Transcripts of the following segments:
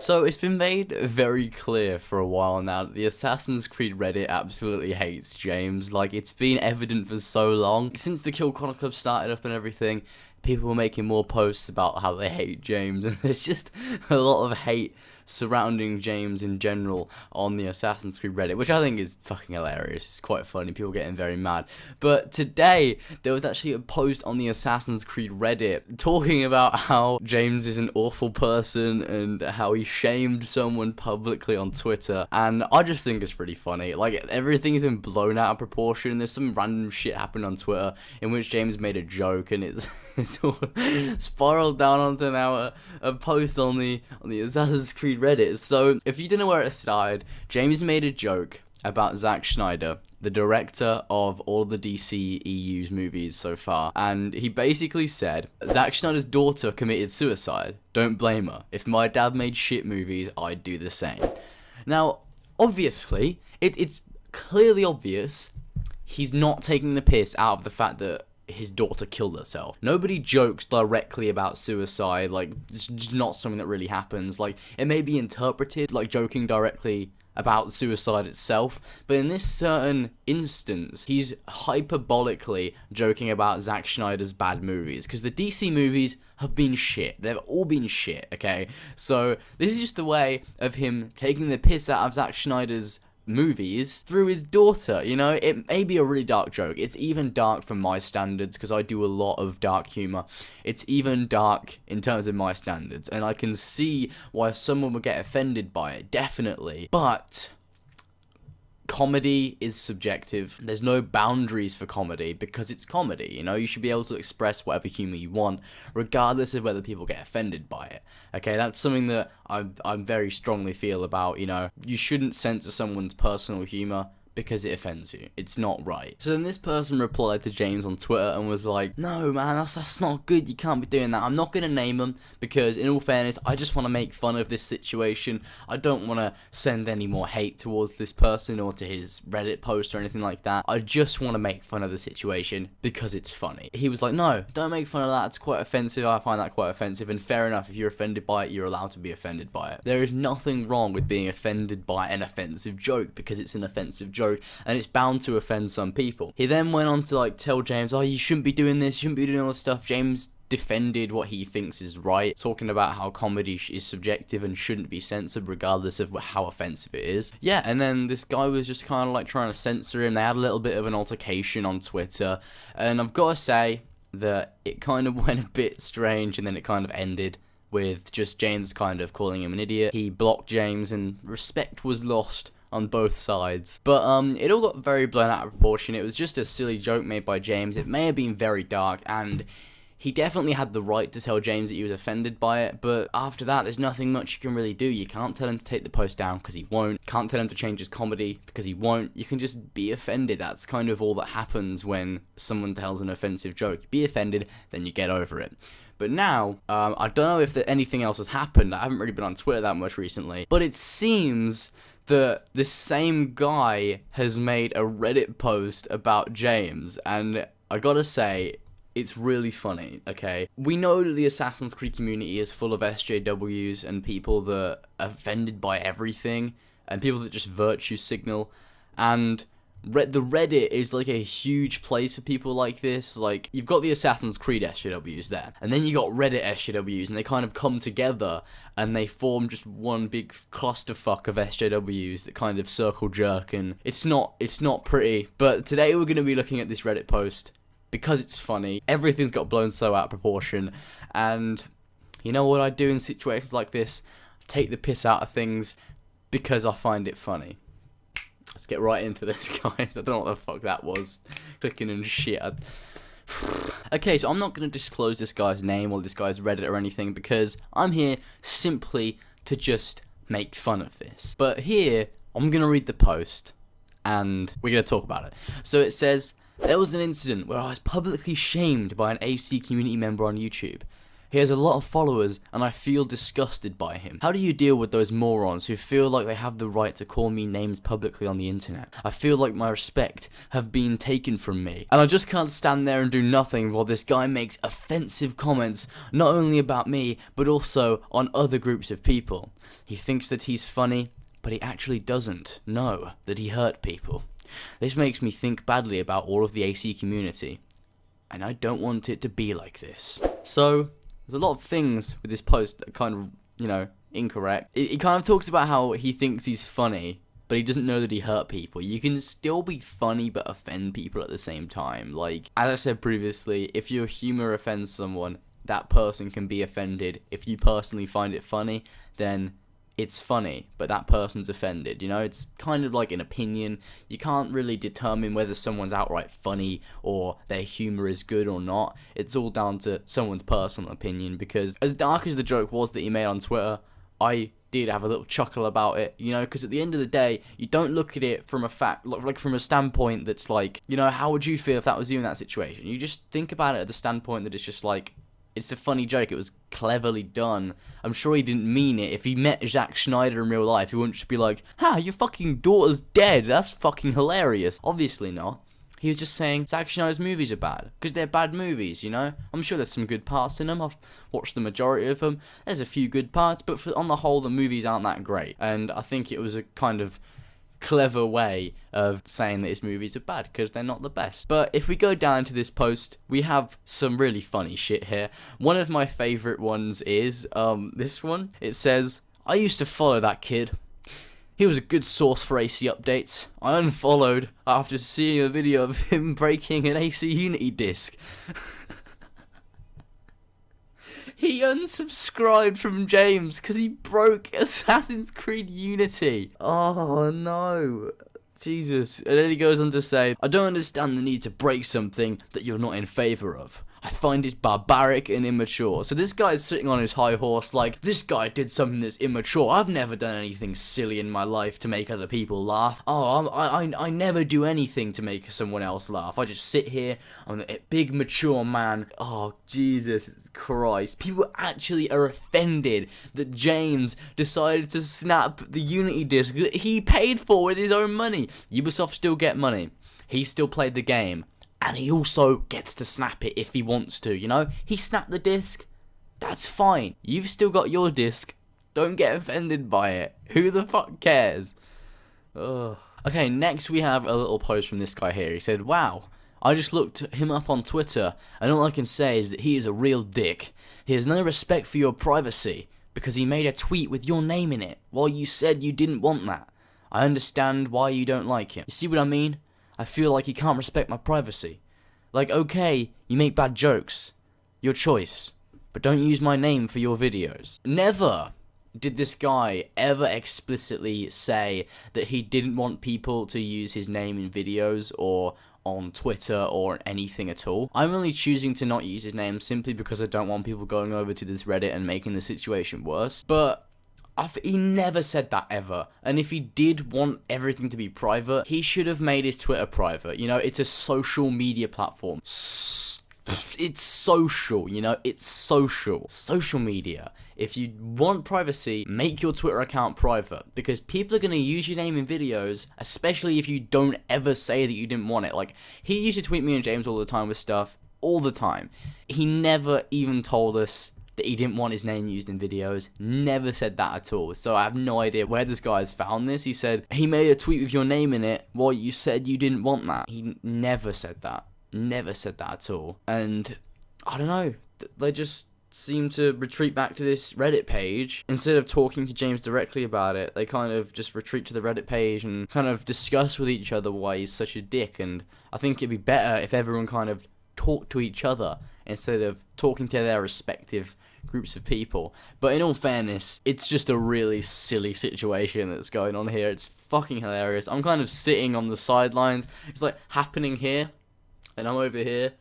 So it's been made very clear for a while now that the Assassin's Creed Reddit absolutely hates James. Like, it's been evident for so long. Since the Kill Connor Club started up and everything, people were making more posts about how they hate James, and there's just a lot of hate surrounding James in general on the Assassin's Creed Reddit, which I think is fucking hilarious. It's quite funny, people getting very mad. But today, there was actually a post on the Assassin's Creed Reddit talking about how James is an awful person and how he shamed someone publicly on Twitter, and I just think it's pretty funny. Like, everything's been blown out of proportion. There's some random shit happened on Twitter in which James made a joke, and it's all spiraled down onto now a post on the Assassin's Creed Reddit. So if you didn't know where it started, James made a joke about Zack Snyder, the director of all the DCEU's movies so far, and he basically said, Zack Snyder's daughter committed suicide, don't blame her. If my dad made shit movies, I'd do the same. Now, obviously, it's clearly obvious he's not taking the piss out of the fact that his daughter killed herself. Nobody jokes directly about suicide. Like, it's just not something that really happens. Like, it may be interpreted like joking directly about suicide itself, but in this certain instance, he's hyperbolically joking about Zack Snyder's bad movies, because the DC movies have been shit. They've all been shit, okay? So this is just a way of him taking the piss out of Zack Snyder's movies through his daughter. You know, it may be a really dark joke. It's even dark from my standards, because I do a lot of dark humor. It's even dark in terms of my standards, and I can see why someone would get offended by it, definitely. But comedy is subjective. There's no boundaries for comedy, because it's comedy, you know? You should be able to express whatever humor you want, regardless of whether people get offended by it. Okay, that's something that I very strongly feel about, you know? You shouldn't censor someone's personal humor because it offends you. It's not right. So then this person replied to James on Twitter and was like, no man, that's not good, you can't be doing that. I'm not going to name him, because in all fairness, I just want to make fun of this situation. I don't want to send any more hate towards this person or to his Reddit post or anything like that. I just want to make fun of the situation because it's funny. He was like, no, don't make fun of that, it's quite offensive, I find that quite offensive, and fair enough, if you're offended by it, you're allowed to be offended by it. There is nothing wrong with being offended by an offensive joke, because it's an offensive joke, and it's bound to offend some people. He then went on to like tell James, oh, you shouldn't be doing this, you shouldn't be doing all this stuff. James defended what he thinks is right, talking about how comedy is subjective and shouldn't be censored regardless of how offensive it is. Yeah, and then this guy was just kind of like trying to censor him. They had a little bit of an altercation on Twitter, and I've got to say that it kind of went a bit strange, and then it kind of ended with just James kind of calling him an idiot. He blocked James, and respect was lost on both sides. But it all got very blown out of proportion. It was just a silly joke made by James. It may have been very dark, and he definitely had the right to tell James that he was offended by it, but after that, there's nothing much you can really do. You can't tell him to take the post down, because he won't. Can't tell him to change his comedy, because he won't. You can just be offended. That's kind of all that happens when someone tells an offensive joke. Be offended, then you get over it. But now, I don't know if anything else has happened. I haven't really been on Twitter that much recently, but it seems that this same guy has made a Reddit post about James, and I gotta say, it's really funny, okay? We know that the Assassin's Creed community is full of SJWs and people that are offended by everything, and people that just virtue signal, and the Reddit is like a huge place for people like this. Like, you've got the Assassin's Creed SJWs there, and then you got Reddit SJWs, and they kind of come together, and they form just one big clusterfuck of SJWs that kind of circle jerk, and it's not pretty. But today we're going to be looking at this Reddit post because it's funny. Everything's got blown so out of proportion, and you know what I do in situations like this? Take the piss out of things because I find it funny. Let's get right into this, guys. I don't know what the fuck that was. Clicking and shit. Okay, so I'm not going to disclose this guy's name or this guy's Reddit or anything, because I'm here simply to just make fun of this. But here, I'm going to read the post, and we're going to talk about it. So it says, there was an incident where I was publicly shamed by an AC community member on YouTube. He has a lot of followers, and I feel disgusted by him. How do you deal with those morons who feel like they have the right to call me names publicly on the internet? I feel like my respect have been taken from me, and I just can't stand there and do nothing while this guy makes offensive comments, not only about me, but also on other groups of people. He thinks that he's funny, but he actually doesn't know that he hurt people. This makes me think badly about all of the AC community, and I don't want it to be like this. So, there's a lot of things with this post that are kind of, incorrect. It kind of talks about how he thinks he's funny, but he doesn't know that he hurt people. You can still be funny but offend people at the same time. Like, as I said previously, if your humor offends someone, that person can be offended. If you personally find it funny, then it's funny, but that person's offended, It's kind of like an opinion. You can't really determine whether someone's outright funny or their humor is good or not. It's all down to someone's personal opinion, because as dark as the joke was that he made on Twitter, I did have a little chuckle about it, because at the end of the day, you don't look at it from from a standpoint that's like, how would you feel if that was you in that situation? You just think about it at the standpoint that it's just like, it's a funny joke. It was cleverly done. I'm sure he didn't mean it. If he met Zack Snyder in real life, he wouldn't just be like, your fucking daughter's dead. That's fucking hilarious. Obviously not. He was just saying Zack Snyder's movies are bad, because they're bad movies, I'm sure there's some good parts in them. I've watched the majority of them. There's a few good parts, but on the whole, the movies aren't that great. And I think it was a kind of clever way of saying that his movies are bad, because they're not the best. But if we go down to this post, we have some really funny shit here. One of my favourite ones is this one. It says, I used to follow that kid. He was a good source for AC updates. I unfollowed after seeing a video of him breaking an AC Unity disc. He unsubscribed from James because he broke Assassin's Creed Unity. Oh no. Jesus. And then he goes on to say, I don't understand the need to break something that you're not in favour of. I find it barbaric and immature. So this guy's sitting on his high horse like, this guy did something that's immature. I've never done anything silly in my life to make other people laugh. Oh, I never do anything to make someone else laugh. I just sit here, I'm a big mature man. Oh, Jesus Christ. People actually are offended that James decided to snap the Unity disc that he paid for with his own money. Ubisoft still get money. He still played the game. And he also gets to snap it if he wants to, He snapped the disc. That's fine. You've still got your disc. Don't get offended by it. Who the fuck cares? Ugh. Okay, next we have a little post from this guy here. He said, wow, I just looked him up on Twitter, and all I can say is that he is a real dick. He has no respect for your privacy, because he made a tweet with your name in it, while you said you didn't want that. I understand why you don't like him. You see what I mean? I feel like he can't respect my privacy. Like, okay, you make bad jokes. Your choice. But don't use my name for your videos. Never did this guy ever explicitly say that he didn't want people to use his name in videos or on Twitter or anything at all. I'm only choosing to not use his name simply because I don't want people going over to this Reddit and making the situation worse. But he never said that ever. And if he did want everything to be private, he should have made his Twitter private. It's a social media platform. It's social, it's social. Social media. If you want privacy, make your Twitter account private, because people are going to use your name in videos, especially if you don't ever say that you didn't want it. Like, he used to tweet me and James all the time with stuff, all the time. He never even told us that he didn't want his name used in videos. Never said that at all. So I have no idea where this guy has found this. He said, he made a tweet with your name in it while you said you didn't want that. He never said that. Never said that at all. And I don't know. They just seem to retreat back to this Reddit page. Instead of talking to James directly about it, they kind of just retreat to the Reddit page and kind of discuss with each other why he's such a dick. And I think it'd be better if everyone kind of talked to each other instead of talking to their respective groups of people. But in all fairness, it's just a really silly situation that's going on here. It's fucking hilarious. I'm kind of sitting on the sidelines. It's like happening here, and I'm over here.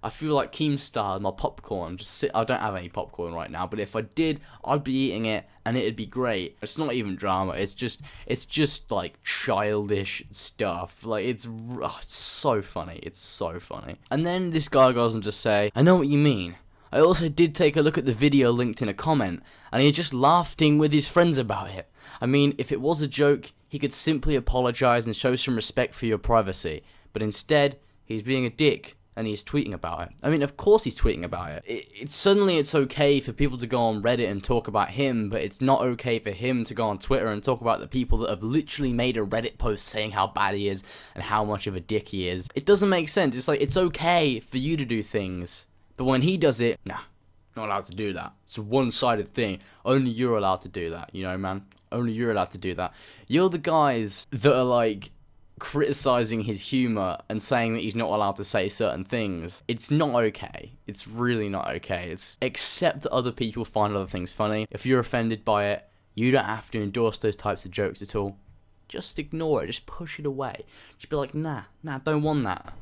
I feel like Keemstar and my popcorn. I don't have any popcorn right now, but if I did, I'd be eating it, and it'd be great. It's not even drama. It's just like childish stuff. Like it's so funny. It's so funny. And then this guy goes on to say, I know what you mean. I also did take a look at the video linked in a comment, and he's just laughing with his friends about it. I mean, if it was a joke, he could simply apologise and show some respect for your privacy, but instead, he's being a dick, and he's tweeting about it. I mean, of course he's tweeting about it. Suddenly it's okay for people to go on Reddit and talk about him, but it's not okay for him to go on Twitter and talk about the people that have literally made a Reddit post saying how bad he is and how much of a dick he is. It doesn't make sense. It's like, it's okay for you to do things, but when he does it, nah, not allowed to do that. It's a one-sided thing. Only you're allowed to do that, you know, man? Only you're allowed to do that. You're the guys that are like criticizing his humor and saying that he's not allowed to say certain things. It's not okay. It's really not okay. It's accept that other people find other things funny. If you're offended by it, you don't have to endorse those types of jokes at all. Just ignore it. Just push it away. Just be like, nah, don't want that.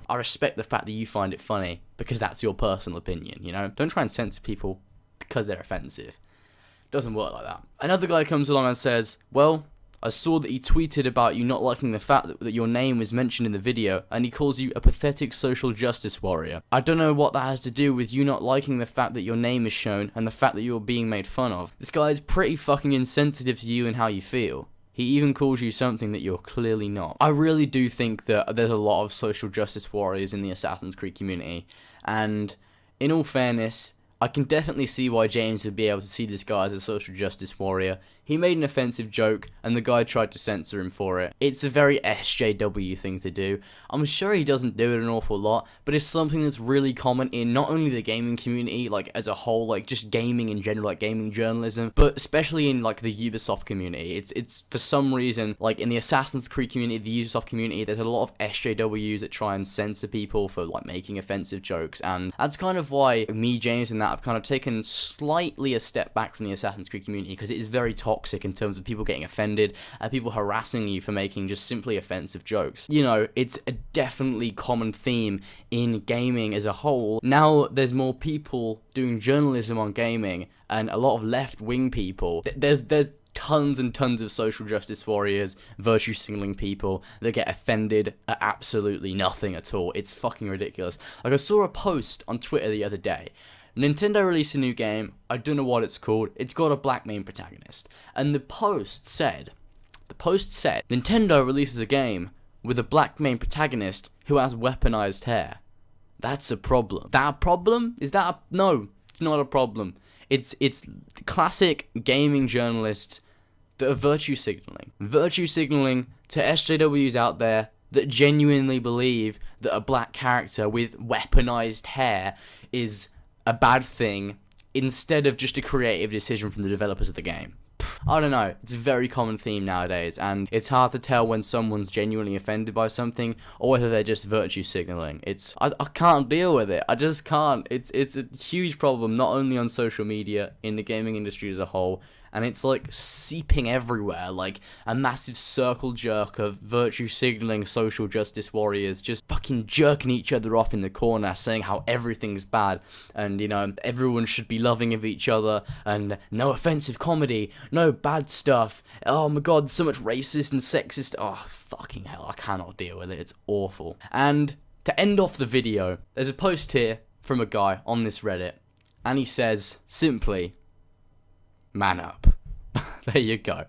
I respect the fact that you find it funny because that's your personal opinion, you know? Don't try and censor people because they're offensive. It doesn't work like that. Another guy comes along and says, well, I saw that he tweeted about you not liking the fact that your name was mentioned in the video, and he calls you a pathetic social justice warrior. I don't know what that has to do with you not liking the fact that your name is shown and the fact that you're being made fun of. This guy is pretty fucking insensitive to you and how you feel. He even calls you something that you're clearly not. I really do think that there's a lot of social justice warriors in the Assassin's Creed community, and in all fairness, I can definitely see why James would be able to see this guy as a social justice warrior. He made an offensive joke, and the guy tried to censor him for it. It's a very SJW thing to do. I'm sure he doesn't do it an awful lot, but it's something that's really common in not only the gaming community, like as a whole, like just gaming in general, like gaming journalism, but especially in like the Ubisoft community. It's for some reason, like in the Assassin's Creed community, the Ubisoft community, there's a lot of SJWs that try and censor people for like making offensive jokes, and that's kind of why me, James, and that have kind of taken slightly a step back from the Assassin's Creed community, because it is very toxic in terms of people getting offended and people harassing you for making just simply offensive jokes. You know, it's a definitely common theme in gaming as a whole. Now there's more people doing journalism on gaming, and a lot of left-wing people. There's tons and tons of social justice warriors, virtue signaling people that get offended at absolutely nothing at all. It's fucking ridiculous. Like, I saw a post on Twitter the other day. Nintendo released a new game, I don't know what it's called, it's got a black main protagonist, and the post said, Nintendo releases a game with a black main protagonist who has weaponized hair. That's a problem. That a problem? No, it's not a problem. It's classic gaming journalists that are virtue signaling to SJWs out there that genuinely believe that a black character with weaponized hair is a bad thing, instead of just a creative decision from the developers of the game. I don't know, it's a very common theme nowadays, and it's hard to tell when someone's genuinely offended by something, or whether they're just virtue signaling. I can't deal with it, I just can't. It's a huge problem, not only on social media, in the gaming industry as a whole, and it's like seeping everywhere, like a massive circle jerk of virtue signaling social justice warriors just fucking jerking each other off in the corner, saying how everything's bad, and you know, everyone should be loving of each other, and no offensive comedy, no bad stuff, oh my god, so much racist and sexist, oh fucking hell, I cannot deal with it, it's awful. And to end off the video, there's a post here from a guy on this Reddit, and he says, simply, man up. There you go.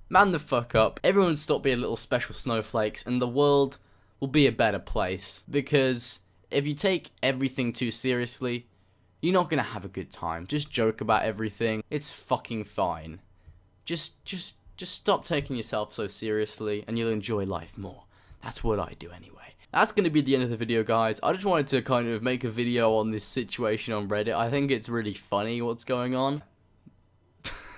Man the fuck up. Everyone stop being little special snowflakes, and the world will be a better place. Because if you take everything too seriously, you're not gonna have a good time. Just joke about everything. It's fucking fine. Just stop taking yourself so seriously, and you'll enjoy life more. That's what I do anyway. That's going to be the end of the video, guys. I just wanted to kind of make a video on this situation on Reddit. I think it's really funny what's going on.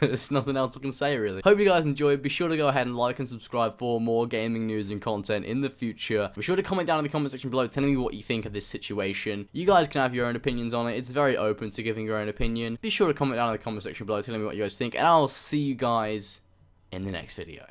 There's nothing else I can say, really. Hope you guys enjoyed. Be sure to go ahead and like and subscribe for more gaming news and content in the future. Be sure to comment down in the comment section below telling me what you think of this situation. You guys can have your own opinions on it. It's very open to giving your own opinion. Be sure to comment down in the comment section below telling me what you guys think, and I'll see you guys in the next video.